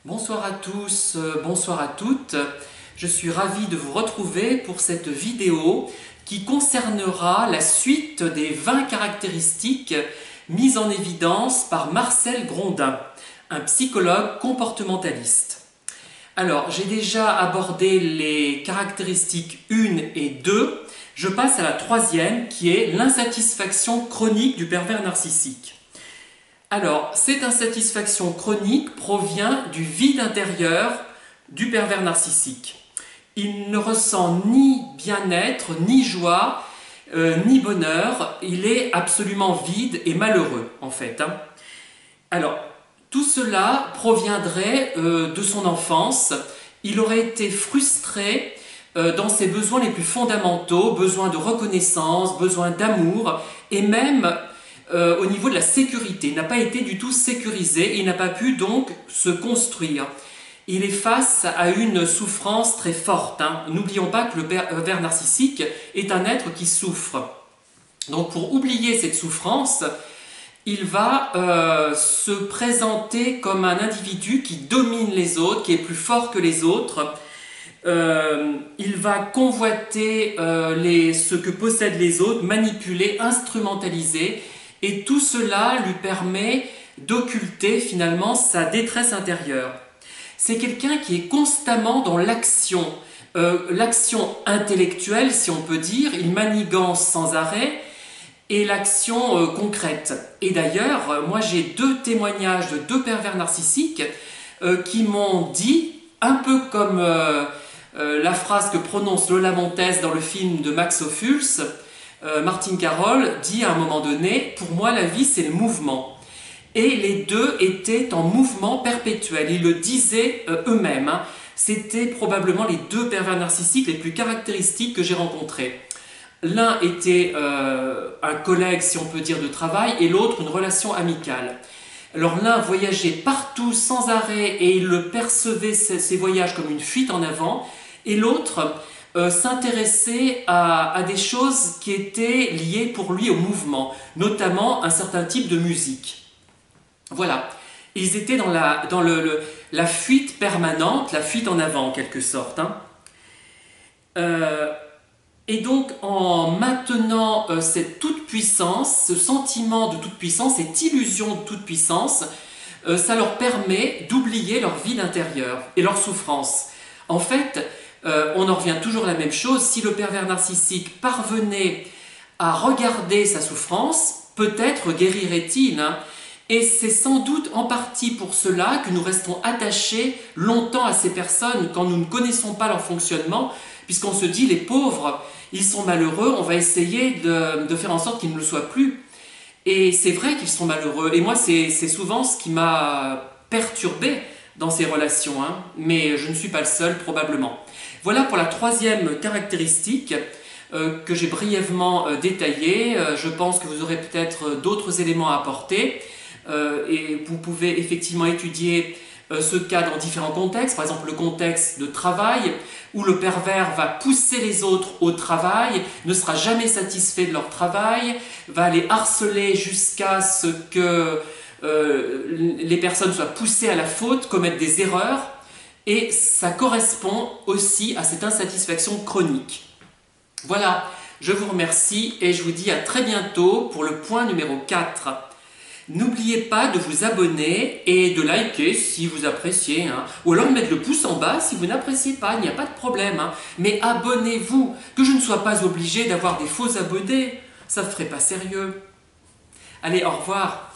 Bonsoir à tous, bonsoir à toutes. Je suis ravi de vous retrouver pour cette vidéo qui concernera la suite des 20 caractéristiques mises en évidence par Marcel Grondin, un psychologue comportementaliste. Alors, j'ai déjà abordé les caractéristiques 1 et 2. Je passe à la troisième qui est l'insatisfaction chronique du pervers narcissique. Alors, cette insatisfaction chronique provient du vide intérieur du pervers narcissique. Il ne ressent ni bien-être, ni joie, ni bonheur. Il est absolument vide et malheureux, en fait. Alors, tout cela proviendrait de son enfance. Il aurait été frustré dans ses besoins les plus fondamentaux, besoin de reconnaissance, besoin d'amour, et même au niveau de la sécurité. Il n'a pas été du tout sécurisé, et il n'a pas pu donc se construire. Il est face à une souffrance très forte. N'oublions pas que le pervers narcissique est un être qui souffre. Donc pour oublier cette souffrance, il va se présenter comme un individu qui domine les autres, qui est plus fort que les autres. Il va convoiter ce que possèdent les autres, manipuler, instrumentaliser, et tout cela lui permet d'occulter finalement sa détresse intérieure. C'est quelqu'un qui est constamment dans l'action intellectuelle, si on peut dire. Il manigance sans arrêt, et l'action concrète. Et d'ailleurs, moi j'ai deux témoignages de deux pervers narcissiques qui m'ont dit, un peu comme la phrase que prononce Lola Montez dans le film de Max Ophuls, Martine Carole dit à un moment donné « Pour moi, la vie, c'est le mouvement ». Et les deux étaient en mouvement perpétuel. Ils le disaient eux-mêmes. C'était probablement les deux pervers narcissiques les plus caractéristiques que j'ai rencontrés. L'un était un collègue, si on peut dire, de travail, et l'autre une relation amicale. Alors l'un voyageait partout sans arrêt et il le percevait, ses voyages, comme une fuite en avant, et l'autre s'intéressait à des choses qui étaient liées pour lui au mouvement, notamment un certain type de musique. Voilà, ils étaient dans la fuite permanente, la fuite en avant en quelque sorte. Et donc en maintenant cette toute-puissance, ce sentiment de toute-puissance, cette illusion de toute-puissance, ça leur permet d'oublier leur vide intérieur et leur souffrance. En fait, on en revient toujours à la même chose. Si le pervers narcissique parvenait à regarder sa souffrance, peut-être guérirait-il. Et c'est sans doute en partie pour cela que nous restons attachés longtemps à ces personnes quand nous ne connaissons pas leur fonctionnement, puisqu'on se dit, les pauvres, ils sont malheureux, on va essayer de faire en sorte qu'ils ne le soient plus. Et c'est vrai qu'ils sont malheureux. Et moi, c'est souvent ce qui m'a perturbé dans ces relations, mais je ne suis pas le seul, probablement. Voilà pour la troisième caractéristique que j'ai brièvement détaillée. Je pense que vous aurez peut-être d'autres éléments à apporter. Et vous pouvez effectivement étudier ce cas dans différents contextes, par exemple le contexte de travail, où le pervers va pousser les autres au travail, ne sera jamais satisfait de leur travail, va les harceler jusqu'à ce que les personnes soient poussées à la faute, commettent des erreurs, et ça correspond aussi à cette insatisfaction chronique. Voilà, je vous remercie et je vous dis à très bientôt pour le point numéro 4. N'oubliez pas de vous abonner et de liker si vous appréciez, ou alors de mettre le pouce en bas si vous n'appréciez pas, il n'y a pas de problème. Mais abonnez-vous, que je ne sois pas obligé d'avoir des faux abonnés, ça ne ferait pas sérieux. Allez, au revoir.